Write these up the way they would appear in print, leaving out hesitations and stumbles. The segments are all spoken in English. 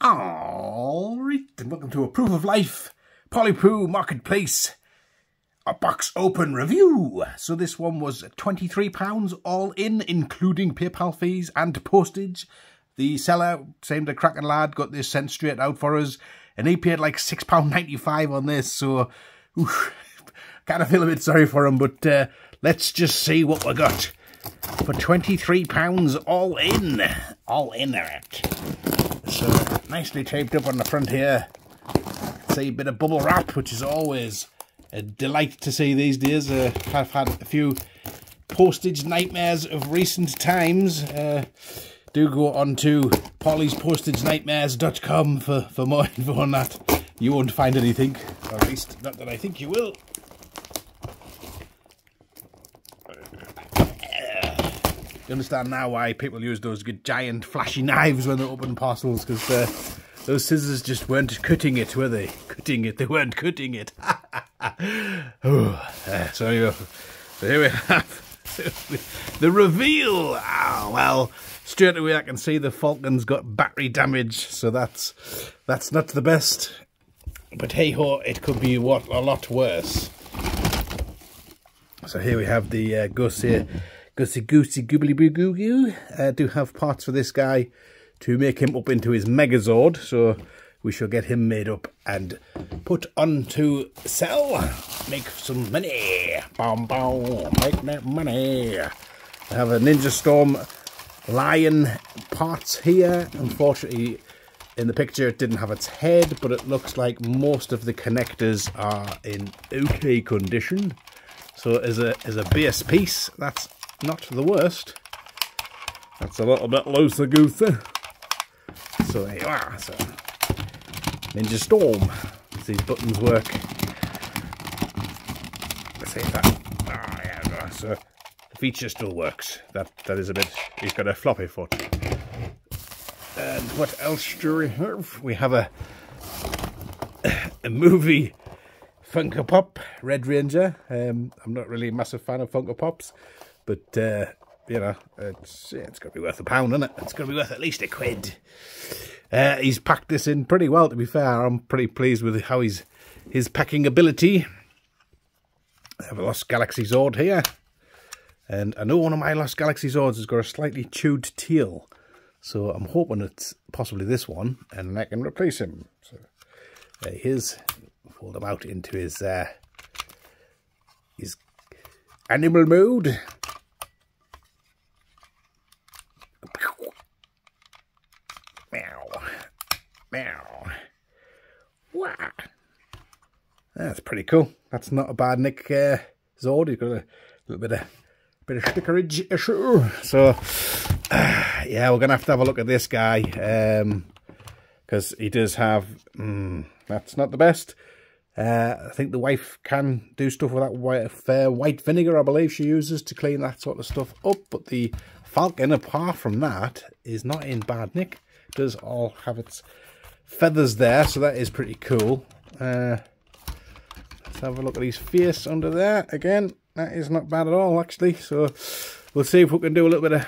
Alright, and welcome to a Proof of Life Polypoo Marketplace a box open review. So this one was £23 all in, including PayPal fees and postage. The seller, seemed a cracking lad, got this sent straight out for us, and he paid like £6.95 on this, so kind of feel a bit sorry for him, but let's just see what we got for £23 all in. All in, Eric. So nicely taped up on the front here. See a bit of bubble wrap, which is always a delight to see these days. I've had a few postage nightmares of recent times. Do go on to paulyspostagenightmares.com for more info on that. You won't find anything, or at least not that I think you will. You understand now why people use those good giant flashy knives when they open parcels, because those scissors just weren't cutting it, were they? They weren't cutting it. So here we have the reveal. Oh, well, straight away I can see the Falcon's got battery damage, so that's not the best. But hey ho, it could be a lot worse. So here we have the Goosey Goobly Boo Goo Goo. Do have parts for this guy to make him up into his Megazord, so we shall get him made up and put onto sell. Make some money. Boom, boom. Make that money. I have a Ninja Storm Lion parts here. Unfortunately, in the picture it didn't have its head, but it looks like most of the connectors are in okay condition. So as a base piece, that's not the worst. That's a little bit loosey-goosey. So there you are. So Ninja Storm. As these buttons work. Let's see if that. Oh yeah, so the feature still works. That is a bit. He's got a floppy foot. And what else do we have? We have a movie Funko Pop Red Ranger. I'm not really a massive fan of Funko Pops, but you know, it's got to be worth £1, isn't it? It's got to be worth at least £1. He's packed this in pretty well, to be fair. I'm pretty pleased with how his packing ability. I have a Lost Galaxy Zord here, and I know one of my Lost Galaxy Zords has got a slightly chewed tail, so I'm hoping it's possibly this one, and I can replace him. So here's, fold him out into his animal mode. Meow. Wow. That's pretty cool. That's not a bad Nick Zord. He's got a little bit of stickerage issue. So yeah, we're gonna have to a look at this guy, because he does have that's not the best. I think the wife can do stuff with that white vinegar, I believe she uses to clean that sort of stuff up, but the Falcon, apart from that, is not in bad nick. It does all have its feathers there, so that is pretty cool. Let's have a look at his face under there. Again, that is not bad at all, actually. So we'll see if we can do a bit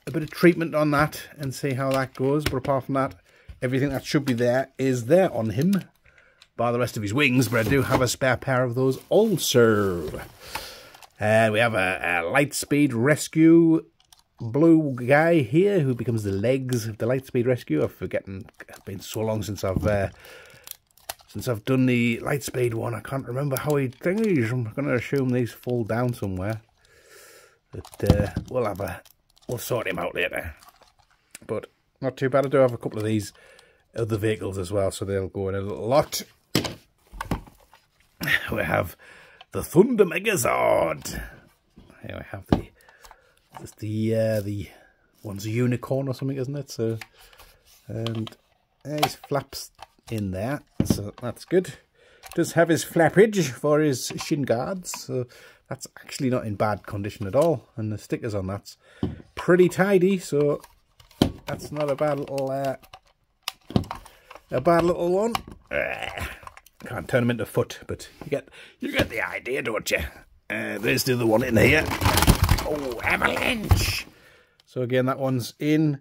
of treatment on that and see how that goes. But apart from that, everything that should be there is there on him, bar the rest of his wings. But I do have a spare pair of those also. We have a Lightspeed Rescue blue guy here who becomes the legs of the Lightspeed Rescue. It's been so long since I've done the Lightspeed one. I can't remember how he thingies. I'm going to assume these fall down somewhere, but we'll sort him out later. But not too bad. I do have a couple of these other vehicles as well, so they'll go in a little lot. We have the Thunder Megazord. Here we have the one's a unicorn or something, isn't it? So, and his flaps in there, so that's good. Does have his flappage for his shin guards, so that's actually not in bad condition at all. And the stickers on that's pretty tidy, so that's not a bad little one. Can't turn him into foot, but you get the idea, don't you? There's the other one in here. Oh, Avalanche! So again, that one's in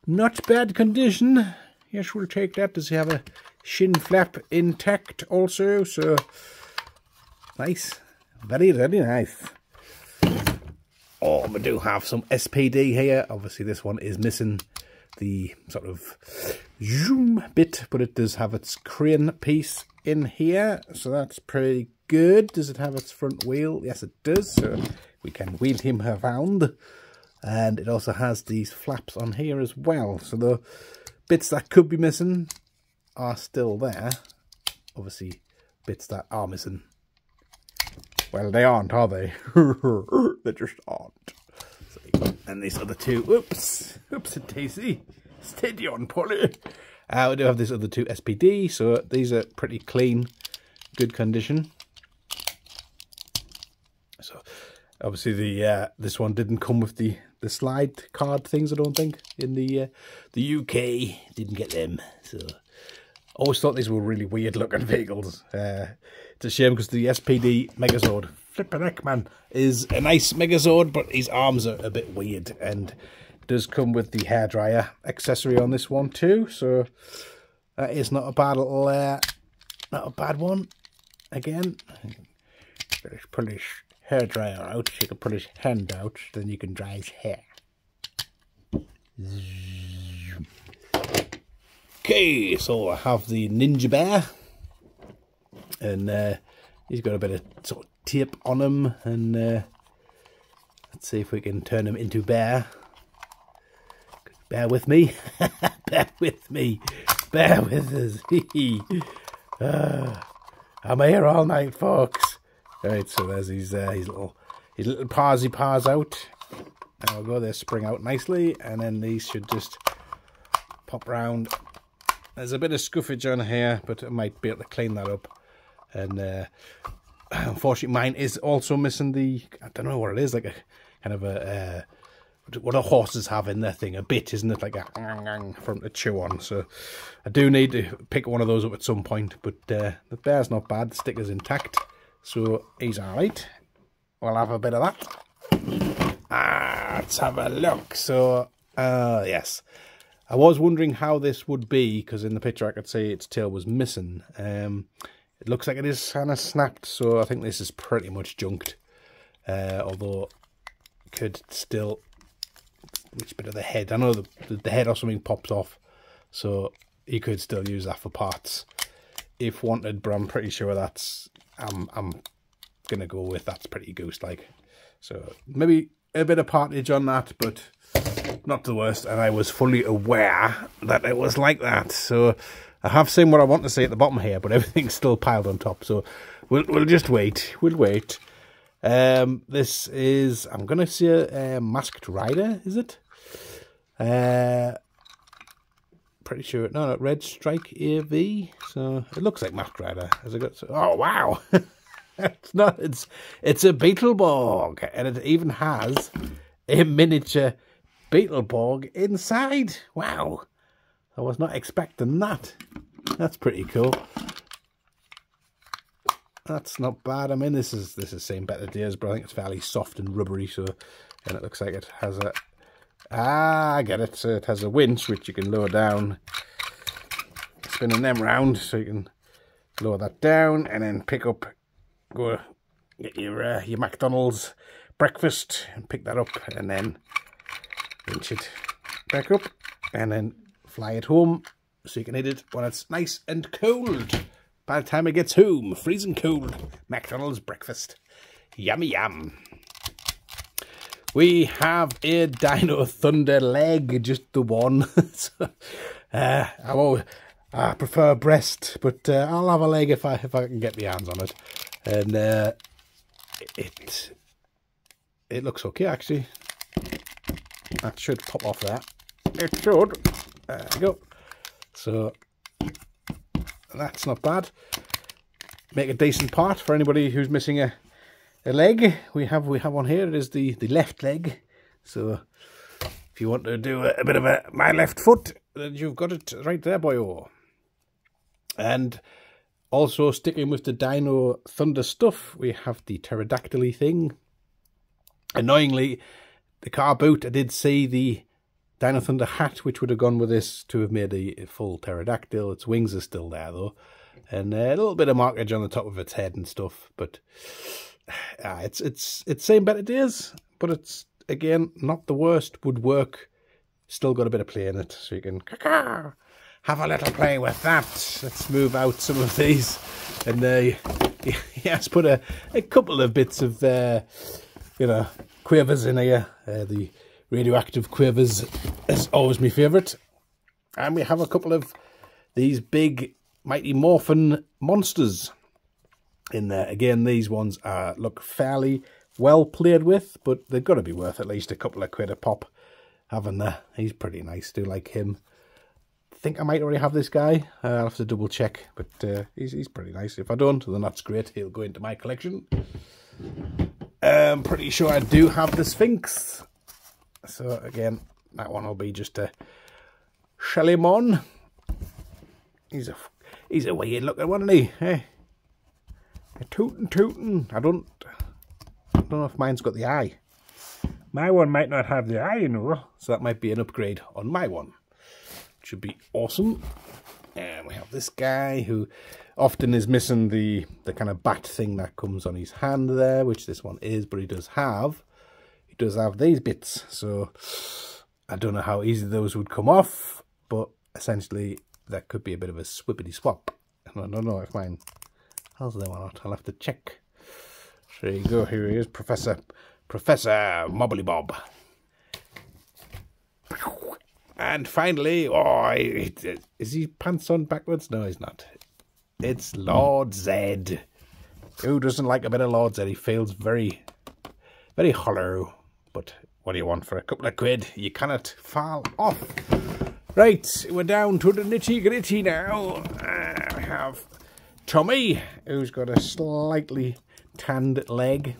not bad condition. Yes, we'll take that. Does he have a shin flap intact also? So, nice. Very, very nice. Oh, we do have some SPD here. Obviously, this one is missing the sort of zoom bit, but it does have its crane piece in here. So that's pretty good. Does it have its front wheel? Yes, it does. So we can wheel him around. And it also has these flaps on here as well. So the bits that could be missing are still there. Obviously, bits that are missing, well, they aren't, are they? They just aren't. So, and these other two, oops, daisy, steady on, Polly. We do have these other two SPD, so these are pretty clean, good condition. So, obviously, this one didn't come with the slide card things, I don't think, in the UK. Didn't get them, so always thought these were really weird looking vehicles. It's a shame because the SPD Megazord, flippin' heck, man, is a nice Megazord, but his arms are a bit weird, and does come with the hairdryer accessory on this one too. So that is not a bad little, not a bad one. Again, pull his hairdryer out. You can pull his hand out, then you can dry his hair. Okay, so I have the Ninja Bear, and he's got a bit of sort of tape on him, and let's see if we can turn him into Bear. Bear with me. Bear with me. Bear with us. I'm here all night, folks. Right, so there's his little paws out. There we go, they spring out nicely, and then these should just pop round. There's a bit of scuffage on here, but I might be able to clean that up. And unfortunately, mine is also missing the, I don't know what it is, like a kind of a, what do horses have in their thing? A bit, isn't it? Like a from to chew on. So I do need to pick one of those up at some point. But the bear's not bad. The sticker's intact. So he's alright. We'll have a bit of that. Let's have a look. So, yes. I was wondering how this would be, because in the picture I could see its tail was missing. It looks like it is kind of snapped, so I think this is pretty much junked. Although, could still, which bit of the head? I know the head or something pops off, so you could still use that for parts if wanted. But I'm pretty sure that's I'm gonna go with that's pretty goose-like. So maybe a bit of partage on that, but not the worst. And I was fully aware that it was like that. So I have seen what I want to say at the bottom here, but everything's still piled on top. So we'll just wait. We'll wait. This is, I'm gonna say a Masked Rider, is it? Pretty sure, no, Red Strike AV. So it looks like Masked Rider. Has it got? Oh wow! It's not. It's a Beetleborg, and it even has a miniature Beetleborg inside. Wow! I was not expecting that. That's pretty cool. That's not bad. I mean, this is seen better days, but I think it's fairly soft and rubbery. So, and it looks like it has a. I get it. So it has a winch which you can lower down, spinning them round, so you can lower that down and then pick up. Go get your McDonald's breakfast and pick that up, and then winch it back up, and then fly it home so you can eat it when it's nice and cold. By the time it gets home, freezing cold, McDonald's breakfast. Yummy yum. We have a Dino Thunder leg, just the one. So, I prefer breast, but I'll have a leg if I can get my hands on it. And it looks okay, actually. That should pop off there. It should. There we go. So that's not bad. Make a decent part for anybody who's missing a leg. We have one here. It is the left leg. So if you want to do a bit of my left foot, then you've got it right there, boyo. And also sticking with the Dino Thunder stuff, we have the pterodactyl thing. Annoyingly, the car boot, I did see the Dino Thunder hat, which would have gone with this to have made a full pterodactyl. Its wings are still there though, and a little bit of markage on the top of its head and stuff. But it's same better days, but it's again not the worst. Would work. Still got a bit of play in it, so you can have a little play with that. Let's move out some of these, and he has put a couple of bits of quavers in here. The radioactive quavers is always my favourite. And we have a couple of these big Mighty Morphin monsters in there. Again, these ones look fairly well played with, but they've got to be worth at least a couple of quid a pop, haven't they? He's pretty nice, do like him. I think I might already have this guy. I'll have to double check, but he's pretty nice. If I don't, then that's great. He'll go into my collection. I'm pretty sure I do have the Sphinx. So again, that one will be just a Shellimon. He's a weird looking one, isn't he? Eh? A tootin'. I don't know if mine's got the eye. My one might not have the eye, you know. So that might be an upgrade on my one. Should be awesome. And we have this guy who often is missing the kind of bat thing that comes on his hand there, which this one is, but he does have these bits. So I don't know how easy those would come off, but essentially that could be a bit of a swippity swap. And I don't know if mine has them or not. I'll have to check. There you go. Here he is, Professor Mobbly Bob. And finally, is he pants on backwards? No, he's not. It's Lord Zed. Who doesn't like a bit of Lord Zed? He feels very, very hollow. But what do you want for a couple of quid? You cannot fall off. Right, we're down to the nitty-gritty now. We have Tommy, who's got a slightly tanned leg.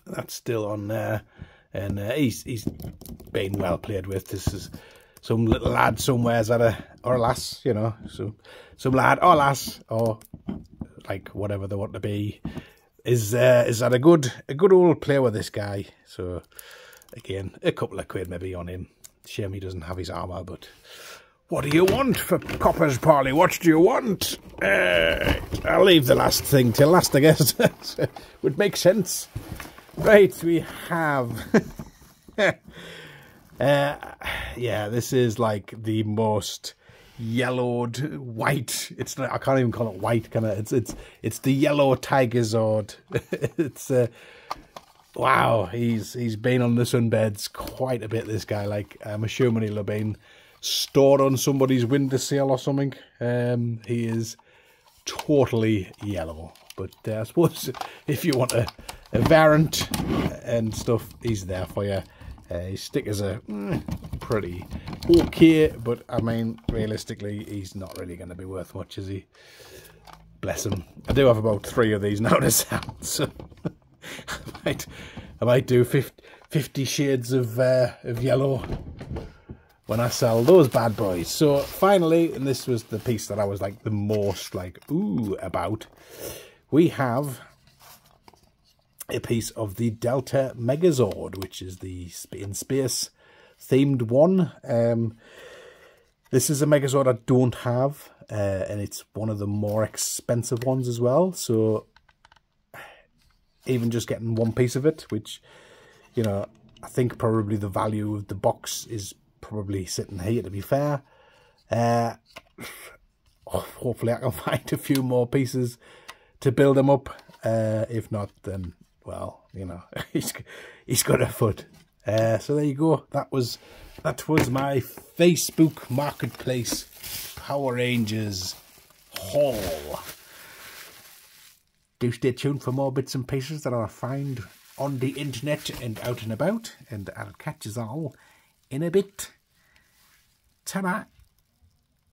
That's still on there. And he's been well played with. This is some little lad somewhere's or lass, you know, some lad or lass or like whatever they want to be is that a good old play with this guy. So again, a couple of quid maybe on him. Shame he doesn't have his armour, but what do you want for coppers, Polly? What do you want? I'll leave the last thing till last, I guess. Would make sense. Right, we have... yeah, this is like the most yellowed white. It's not, I can't even call it white, can I? It's the yellow Tiger Zord. It's wow, he's been on the sunbeds quite a bit, this guy. Like, I'm assuming he'll have been stored on somebody's windowsill or something. He is totally yellow. But I suppose if you want a variant and stuff, he's there for you. His stickers are pretty okay, but I mean, realistically, he's not really going to be worth much, is he? Bless him. I do have about 3 of these now to sell, so I might do 50 shades of yellow when I sell those bad boys. So finally, and this was the piece that I was like the most like ooh about. We have a piece of the Delta Megazord, which is the in space themed one. This is a Megazord I don't have, and it's one of the more expensive ones as well. So even just getting one piece of it, which, you know, I think probably the value of the box is probably sitting here, to be fair. Hopefully I can find a few more pieces to build him up. If not, then, well, you know, he's got a foot. So there you go. That was my Facebook Marketplace Power Rangers haul. Do stay tuned for more bits and pieces that I'll find on the internet and out and about, and I'll catch us all in a bit. Ta-da!